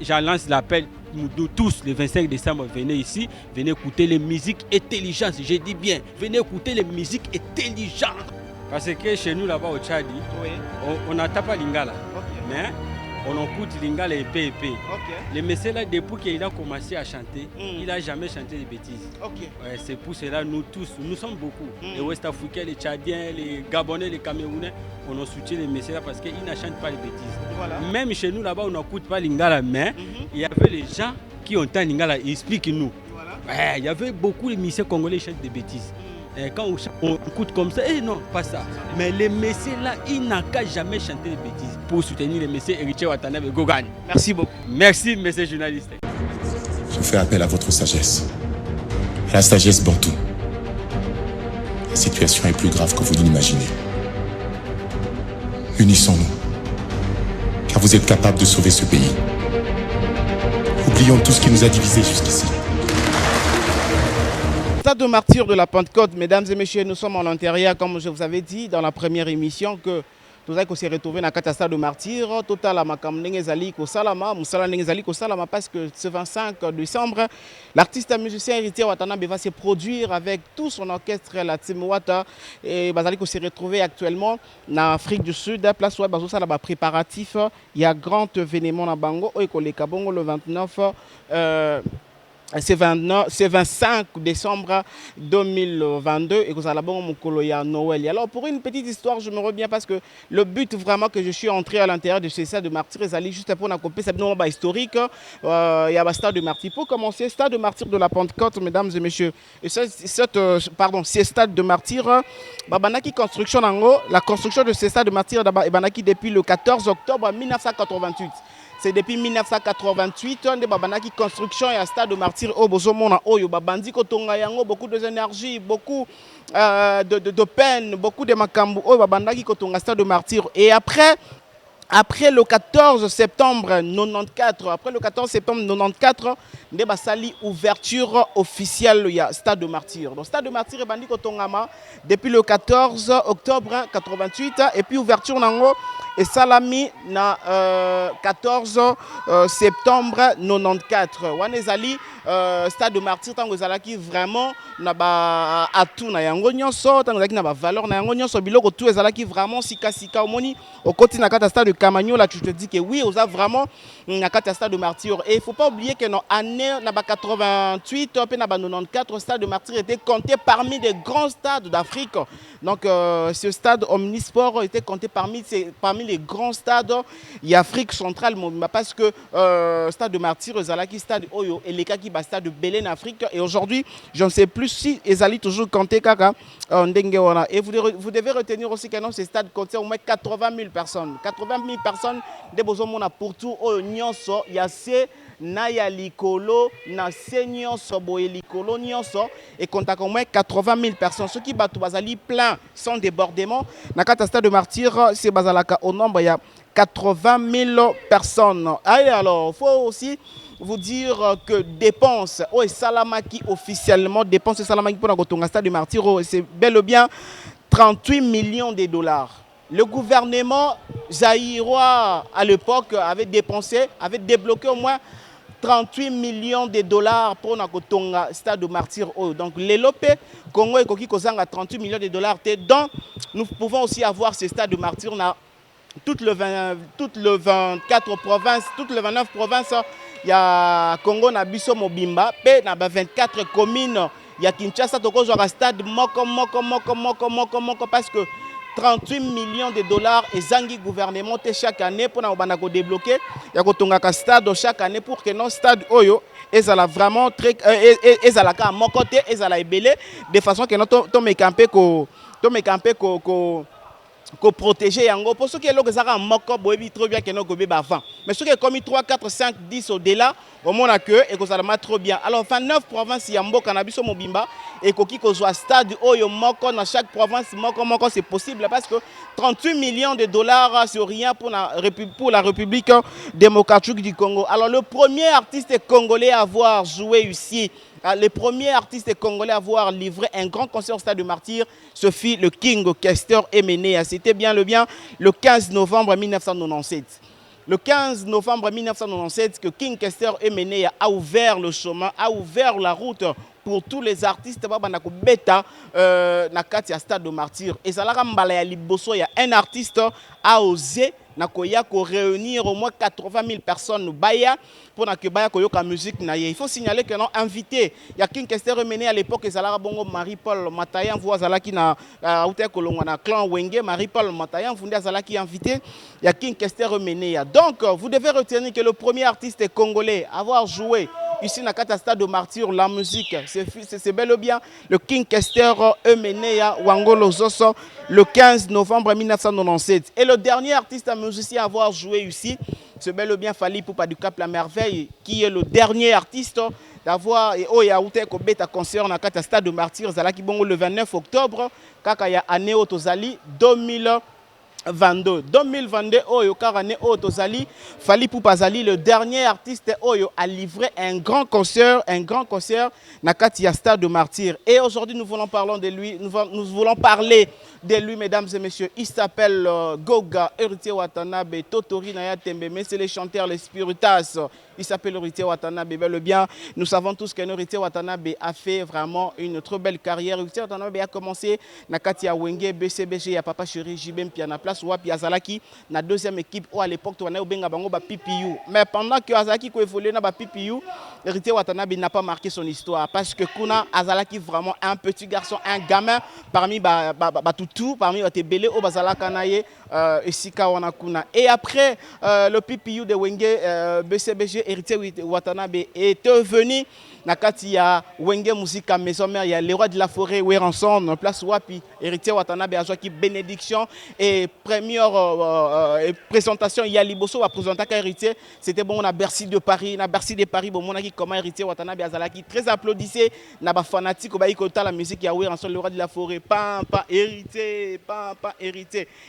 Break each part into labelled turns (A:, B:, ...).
A: j'en lance l'appel. Nous tous, le 25 décembre, venez ici, venez écouter les musiques intelligentes. Je dis bien, venez écouter les musiques intelligentes. Parce que chez nous, là-bas au Tchad, oui, on n'entend pas Lingala. Mais on écoute Lingala épais. Le monsieur là, depuis qu'il a commencé à chanter, il n'a jamais chanté des bêtises. Ouais, c'est pour cela, nous tous, nous sommes beaucoup. Les Ouest-Africains, les Tchadiens, les Gabonais, les Camerounais, on a soutenu les messieurs là parce qu'ils ne chantent pas les bêtises. Voilà. Même chez nous là-bas, on n'écoute pas Lingala, mais il y avait les gens qui ont entendu Lingala, ils expliquent-nous. Voilà. Ouais, il y avait beaucoup de messieurs congolais qui chantent des bêtises. Et quand on écoute comme ça, non, pas ça. Mais les messieurs là, ils n'ont qu'à jamais chanter des bêtises pour soutenir les messieurs héritiers Watanabe et Gogan. Merci beaucoup. Merci, messieurs journalistes.
B: Je fais appel à votre sagesse. À la sagesse bantou. La situation est plus grave que vous l'imaginez. Unissons-nous. Car vous êtes capables de sauver ce pays. Oublions tout ce qui nous a divisés jusqu'ici.
C: Stade de martyrs de la Pentecôte, mesdames et messieurs, nous sommes en l'intérieur, comme je vous avais dit dans la première émission, que nous allons se retrouver dans le stade de martyrs. Total, parce que ce 25 décembre, l'artiste musicien héritier Watanabe va se produire avec tout son orchestre, la Team Wata, et va se retrouver actuellement en Afrique du Sud, place où il y a préparatif. Il y a un grand événement à Bango, le 29. C'est 25 décembre 2022 et que ça a Noël. Alors pour une petite histoire, je me reviens parce que le but vraiment que je suis entré à l'intérieur de ce stade de martyrs, c'est juste pour accompagner cette norme historique. Il y a un stade de martyrs. Pour commencer, stade de martyrs de la Pentecôte, mesdames et messieurs. Et ce stade de martyrs, la construction de ce stade de martyrs depuis le 14 octobre 1988. C'est depuis 1988, on a une construction et un stade de martyrs au Bozomona Oyo. Bandi Kotonga Yango, beaucoup d'énergie, beaucoup de peine, beaucoup de makambu. Oyo Babandaki Kotonga stade de martyrs. Et après le 14 septembre 94, il y a ouverture officielle du stade de martyrs. Donc, stade de martyrs est depuis le 14 octobre 88 et puis ouverture et salami na 14 septembre 94. Wanezali stade de martyrs tango zalaki vraiment na ba atu na yango nyonso tango zalaki na ba valeur na yango nyonso biloko tout ezalaki vraiment sika omoni au côté na kata stade de Camagno là tu te dis que oui on a vraiment na kata stade de martyrs et il faut pas oublier que dans année na ba 88 puis na ba 94 stade de martyrs était compté parmi les grands stades d'Afrique. Donc ce stade omnisport était compté parmi les grands stades d'Afrique centrale parce que stade de martyrs zalaki stade Oyo et les cas qui stade de Belém en Afrique et aujourd'hui je ne sais plus si Ezali toujours compté kaka et vous devez retenir aussi que non ce stade contient au moins 80 000 personnes 80 000 personnes de bozomona pour tout Oyo nyonso yase na ya likolo na nyonso boye likolo nyonso et compte au moins 80 000 personnes ceux qui batou bazali plein sans débordement na kata stade de martyrs c'est bazalaka au nombre il y a 80 000 personnes. Allez, alors, il faut aussi vous dire que dépenses, Salamaki officiellement, dépenses Salamaki pour le stade de martyrs, c'est bel et bien 38 millions de dollars. Le gouvernement zaïrois à l'époque avait débloqué au moins 38 millions de dollars pour le stade de martyrs. Donc, l'Elopé, Congo et Koki Kozanga, 38 millions de dollars. Donc, nous pouvons aussi avoir ce stade de martyrs. Toutes les 24 provinces, toutes les 29 provinces, il y a Congo, Nabiso, Mobimba, puis il y a 24 communes, il y a Kinshasa, Toko, un stade moko, parce que 38 millions de dollars et Zangi gouvernement chaque année pour nous débloquer. Il y a un stade chaque année pour que nos stades Oyo ils allaient vraiment très ils allaient à mon côté ils allaient belé de façon que nous me camper ko protéger yango pour ceux qui est là moko boyebi trop bien que no gobe avant mais ceux qui est commis 3 4 5 10 au delà au monde que et que ça va trop bien alors 29 provinces ya mboka na biso mobimba et koki ko zo stade oyo moko dans chaque province moko c'est possible parce que 38 millions de dollars c'est rien pour la République démocratique du Congo. Alors le premier artiste congolais à avoir joué ici, le premier artiste congolais à avoir livré un grand concert au stade de martyrs, ce fut le King Kester Emenea. C'était bien le 15 novembre 1997. le 15 novembre 1997 que King Kester Emeneya a ouvert le chemin, a ouvert la route pour tous les artistes babandako beta na kati ya Stade de Martyr. Et ça la mbala ya liboso, il y a un artiste a osé nakoya ko réunir au moins 80 000 personnes baya pour que baya koyoka musique na ye. Il faut signaler que non invité, il y a King Kester mené à l'époque et Zalara Bongo Marie-Paul Matayan voix Zalaki na outé kolongwa na clan Wenge Marie-Paul Matayan fondé Zalaki invité, il y a King Kester mené. Donc vous devez retenir que le premier artiste congolais à avoir joué ici na kata Stade de Martyr la musique, c'est bel et bien le King Kester Emeneya Wangolo Zoso le 15 novembre 1997. Et le dernier artiste musicien à avoir joué ici, c'est bel et bien Fally Ipupa du Cap La Merveille, qui est le dernier artiste d'avoir et oh ya outé ko beta concert na kata Stade de Martyr Zalaki Bongo le 29 octobre kaka ya année Otozali 2022 Oyo Karane Otozali Fally Ipupa Zali le dernier artiste Oyo a livré un grand concert na kati ya Stade de Martyr. Et aujourd'hui nous voulons parler de lui, nous voulons parler de lui, mesdames et messieurs. Il s'appelle Goga Héritier Watanabe Totori Naya Tembe, mais c'est les chanteurs, les spiritas. Il s'appelle Héritier Watanabe. Bel et bien, nous savons tous que Héritier Watanabe a fait vraiment une trop belle carrière. Héritier Watanabe a commencé na kati ya Wenge BCBG ya Papa Chéri Jibem pia na place Wapi Azalaki na deuxième équipe où à l'époque on a benga bango ba PPU. Mais pendant que Azalaki ko évolué na ba PPU, Héritier Watanabe n'a pas marqué son histoire parce que kuna Azalaki vraiment un petit garçon, un gamin parmi tout parmi les belé au bazalaka naye esika wana kuna. Et après le PPU de Wenge BCBG, Héritier Watanabe est venu na kati ya Wenge Musica Maison Mère, il y a les rois de la forêt Weranson place Wapi. Héritier Watanabe a joué qui bénédiction et première présentation il y a liboso va présenter Héritier, c'était bon na Bercy de Paris, bon mona qui comment Héritier Watanabe azalaki très applaudissé na ba fanatique ba ikota la musique ya Weranson le roi de la forêt pas Héritier.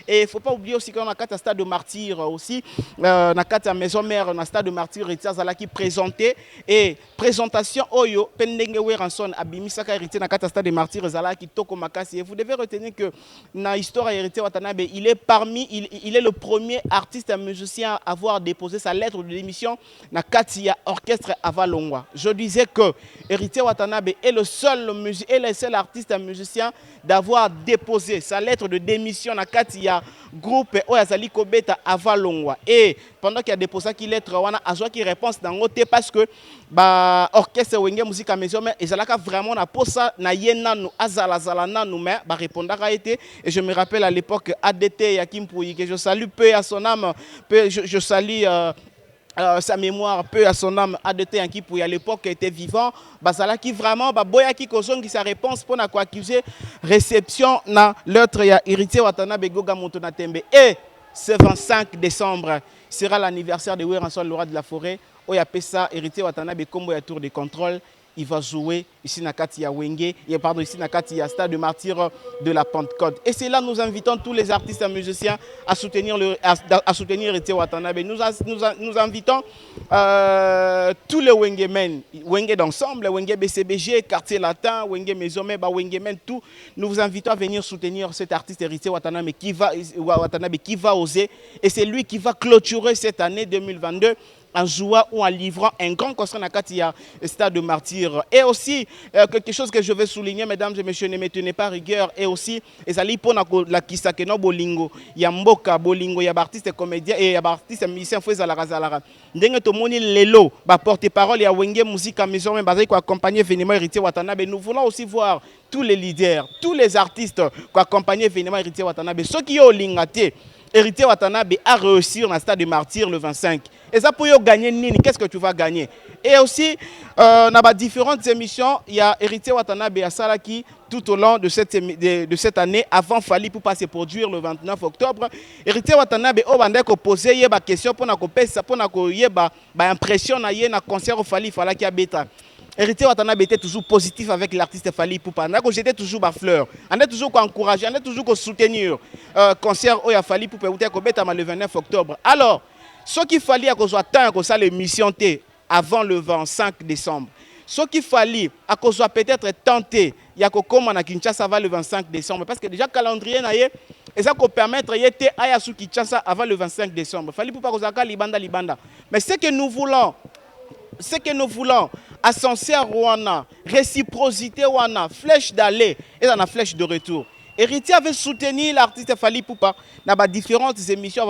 C: Et il faut pas oublier aussi qu'on a kata Stade de Martyr aussi na kata Maison Mère na Stade de Martyr Héritier azalaki présenté et présentation Oyo pendenge Weranson abimisaka Héritier na kata Stade de Martyr ezalaki toko makasi. Et vous devez retenir que na histoire Héritier Watanabe il est le premier artiste musicien à avoir déposé sa lettre de démission na kati ya orchestre Avalongwa. Je disais que Héritier Watanabe est le seul artiste musicien d'avoir déposé sa lettre de démission na kati ya groupe Oyazali Kobeta Avalongwa. Et pendant qu'il a déposé cette lettre wana azwa qui réponse dans côté parce que ba orchestre Wenge Musica Maison mais ezalaka vraiment na posa na yenanu azala nanu mais ba répondaka été. Et je me rappelle à l'époque ADT Yakim Pouyi que je salue peu à son âme, je salue sa mémoire, peu à son âme, ADT qui pour à l'époque était vivant, basala qui vraiment boya qui kozongi sa réponse pour na ko accuser réception na l'autre ya Héritier Watanabe Goga Montona Tembe. Et ce 25 décembre sera l'anniversaire de Weranson le roi de la forêt. Oya pesa Héritier Watanabe combo ya tour de contrôle. Il va jouer ici na kati ya Wenge, ici na kati ya Stade de Martyr de la Pentecôte. Et c'est là nous invitons tous les artistes et musiciens à soutenir Héritier Watanabe. Nous invitons tous les Wenge men, Wenge d'ensemble, Wenge BCBG, Quartier Latin, Wenge Maison Mère, Wenge men, tout. Nous vous invitons à venir soutenir cet artiste Héritier Watanabe qui va oser. Et c'est lui qui va clôturer cette année 2022 en jouant ou en livrant un grand concert à Katia, Stade de Martyr. Et aussi, quelque chose que je veux souligner, mesdames et messieurs, ne me tenez pas rigueur, et aussi, ezali pour la kisakeno bolingo, ya mboka bolingo, ya artiste comédien et ya artiste musicien fouet zalara. Ndenge to moni lelo, ba porte-parole ya Wenge Musica Maison mais bazai ko accompagner événement Héritier Watanabe. Nous voulons aussi voir tous les leaders, tous les artistes qui accompagner événement Héritier Watanabe. Ceux qui ont lingate Héritier Watanabe a réussi dans le Stade de Martyr le 25. Et ça pour gagner nini, qu'est-ce que tu vas gagner? Et aussi, dans différentes émissions, il y a Héritier Watanabe à Salaki tout au long de cette année, avant Fally Ipupa se produire le 29 octobre. Héritier Watanabe a posé des questions pour impression na concert au Fally qui a bêta. Héritier Watanabe était toujours positif avec l'artiste Fally Ipupa. J'étais toujours ma fleur. On est toujours encouragé, on est toujours soutenir concert où il a Fally Ipupa le 29 octobre. Alors, ce qu'il fallait attendre que l'émission avant le 25 décembre. Ce qu'il fallait peut-être tenter, il y a comme à Kinshasa le 25 décembre parce que déjà calendrier et ça peut permettre yete aya su Kinshasa avant le 25 décembre. Fali Poupa kozaka libanda. Mais ce que nous voulons, ascenseur wana, réciprocité wana, flèche d'aller et dans la flèche de retour. Héritier avait soutenu l'artiste Fali Poupa dans différentes émissions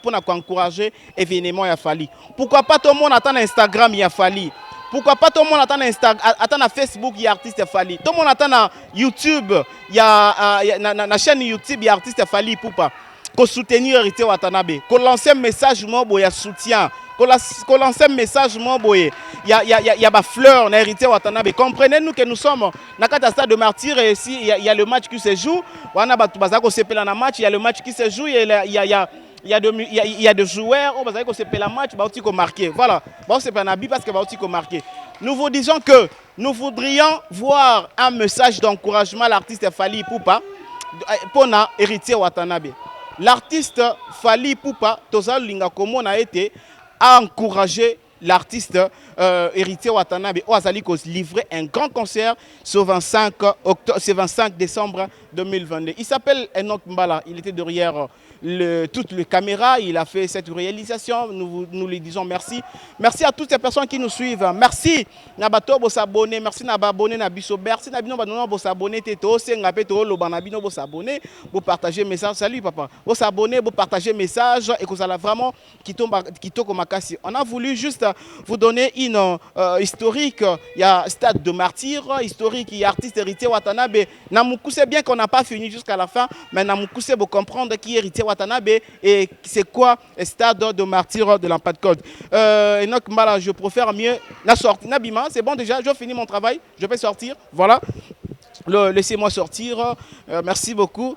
C: pour encourager l'événement à Fali. Pourquoi pas tout le monde attend Instagram y a Fali? Pourquoi pas tout le monde attend Facebook y a artiste Fali? Tout le monde attend YouTube y a la chaîne YouTube y a artiste Fali Poupa. Qu'on soutenir Héritier Watanabe, qu'on lance un message il y a soutien. Qu'on lance un message, il y a ma fleur, Héritier Watanabe. Comprenez-nous que nous sommes dans le stade de Martyr et ici, il y a le match qui se joue. Il y a le match qui se joue, il y a des joueurs qui se jouent le match, qui ont marqué. Voilà, c'est pas un habit parce qu'ils ont marqué. Nous vous disons que nous voudrions voir un message d'encouragement à l'artiste Fali Poupa pour Héritier Watanabe. L'artiste Fali Poupa, Tozal Linga Komo a été à encourager l'artiste Héritier Watanabe Oazali livrer un grand concert ce 25 décembre 2022. Il s'appelle Enoch Mbala. Il était derrière toutes les caméras. Il a fait cette réalisation. Nous lui disons merci. Merci à toutes ces personnes qui nous suivent. Merci Nabato pour s'abonner. Merci Nababonner Nabiso. Merci Nabino pour s'abonner. Teto Sengapeto Lobanabino pour s'abonner. Pour partager message. Salut papa. Pour s'abonner, pour partager message et que ça vraiment qui tombe Makasi. On a voulu juste vous donner une historique. Il y a Stade de Martyr, historique, il y a artiste Héritier Watanabe. Namoukou, c'est bien qu'on n'a pas fini jusqu'à la fin, mais Namoukou, c'est pour comprendre qui est Héritier Watanabe et c'est quoi Stade de Martyr de l'Empire de Code. Enoch Mbala, je préfère mieux la sortie. Nabima, c'est bon déjà, je finis mon travail, je peux sortir. Voilà. Laissez-moi sortir. Merci beaucoup.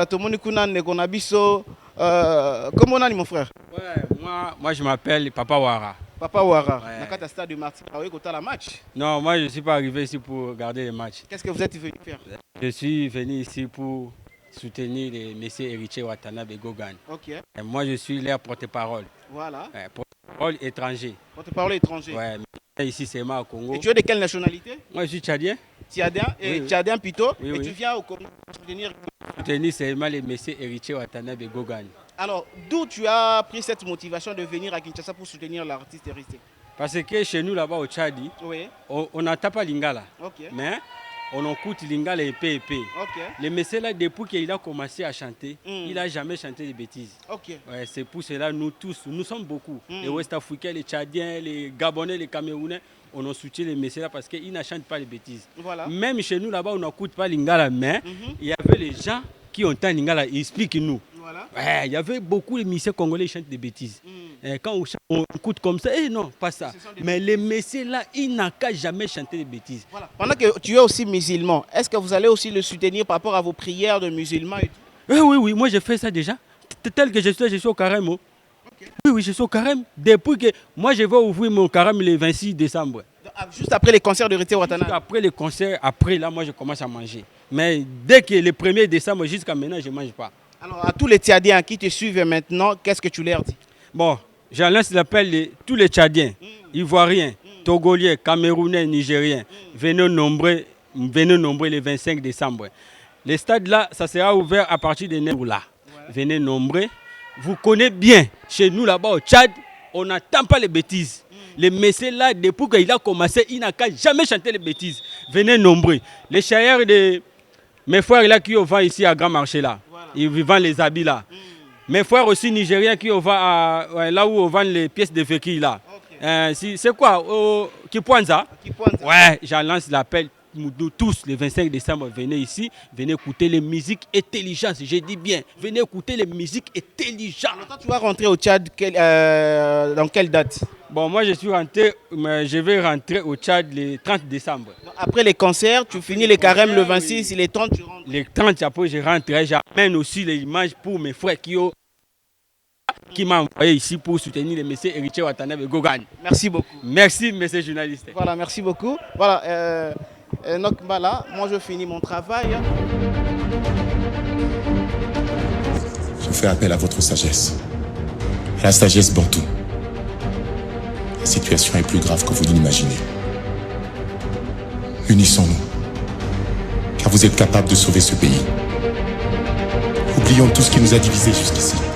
C: Tout le monde comment on a dit mon frère?
A: Ouais, moi je m'appelle Papa Wara.
C: Papa Wara,
A: ouais.
C: Dans le stade de Martyr, vous avez match?
A: Non, moi je ne suis pas arrivé ici pour regarder les matchs.
C: Qu'est-ce que vous êtes venu faire?
A: Je suis venu ici pour soutenir les messieurs Héritier Watanabe Gogan.
C: Ok.
A: Et moi je suis leur porte-parole.
C: Voilà.
A: Porte-parole étranger.
C: Porte-parole étranger.
A: Ouais, mais ici c'est moi au Congo.
C: Et tu es de quelle nationalité?
A: Moi je suis tchadien.
C: Tchadien, et oui. Tchadien plutôt.
A: Oui,
C: et
A: oui.
C: Tu viens au Congo pour soutenir
A: seulement les messieurs Héritier Watanabe Gogan.
C: Alors, d'où tu as pris cette motivation de venir à Kinshasa pour soutenir l'artiste Héritier?
A: Parce que chez nous là-bas au Tchadi,
C: oui.
A: on n'entend pas Lingala.
C: Okay.
A: Mais on écoute Lingala et P.
C: Okay.
A: Le monsieur là, depuis qu'il a commencé à chanter, il n'a jamais chanté des bêtises.
C: Okay.
A: Ouais, c'est pour cela nous tous, nous sommes beaucoup. Les Ouest-Africains, les Tchadiens, les Gabonais, les Camerounais, on a soutenu les messieurs là parce qu'ils ne chantent pas les bêtises. Voilà. Même chez nous là-bas, on n'écoute pas Lingala, mais il y avait les gens qui ont entendu Lingala, ils expliquent nous. Voilà. Ouais, il y avait beaucoup de messieurs congolais qui chantent des bêtises. Quand on écoute comme ça, non, pas ça. Mais les messieurs là, ils n'ont qu'à jamais chanter des bêtises. Voilà.
C: Pendant que tu es aussi musulman, est-ce que vous allez aussi le soutenir par rapport à vos prières de musulmans et tout?
A: Oui, moi j'ai fait ça déjà. Tel que je suis au carême. Okay. Oui, je suis au carême. Depuis que moi je vais ouvrir mon carême le 26 décembre.
C: Juste après les concerts de Héritier Watanabe?
A: Après les concerts, après là, moi je commence à manger. Mais dès que le 1er décembre jusqu'à maintenant, je ne mange pas.
C: Alors à tous les Tchadiens qui te suivent maintenant, qu'est-ce que tu leur dis?
A: Bon, je lance l'appel de tous les Tchadiens, Ivoiriens, Togolais, Camerounais, Nigériens. Venez nombreux le 25 décembre. Le stade là, ça sera ouvert à partir de 9 là. Venez nombreux. Vous connaissez bien, chez nous là-bas au Tchad, on n'attend pas les bêtises. Les messieurs là, depuis qu'il a commencé, il n'a qu'à jamais chanter les bêtises. Venez nombreux. Les chailleurs de mes frères là qui vont ici à Grand Marché là, ils vendent les habits là. Mes frères aussi nigériens qui vont là où on vend les pièces de véhicules là. Okay. C'est quoi Kipwanza? Ouais, j'en lance l'appel. Nous tous, le 25 décembre, venez ici, venez écouter les musiques intelligentes. Je dis bien, venez écouter les musiques intelligentes.
C: Alors, toi, tu vas rentrer au Tchad dans quelle date?
A: Bon, moi je suis rentré, mais je vais rentrer au Tchad le 30 décembre.
C: Après les concerts, tu finis les carèmes le 26, les 30, tu rentres?
A: Les 30, après je rentre, j'amène aussi les images pour mes frères qui m'ont envoyé ici pour soutenir les messieurs Héritier Watanabe Gogan.
C: Merci beaucoup.
A: Merci, messieurs journalistes.
C: Voilà, merci beaucoup. Voilà, Enoch Mbala, moi je finis mon travail.
B: Je fais appel à votre sagesse. À la sagesse bantou. La situation est plus grave que vous ne l'imaginez. Unissons-nous. Car vous êtes capables de sauver ce pays. oublions tout ce qui nous a divisés jusqu'ici.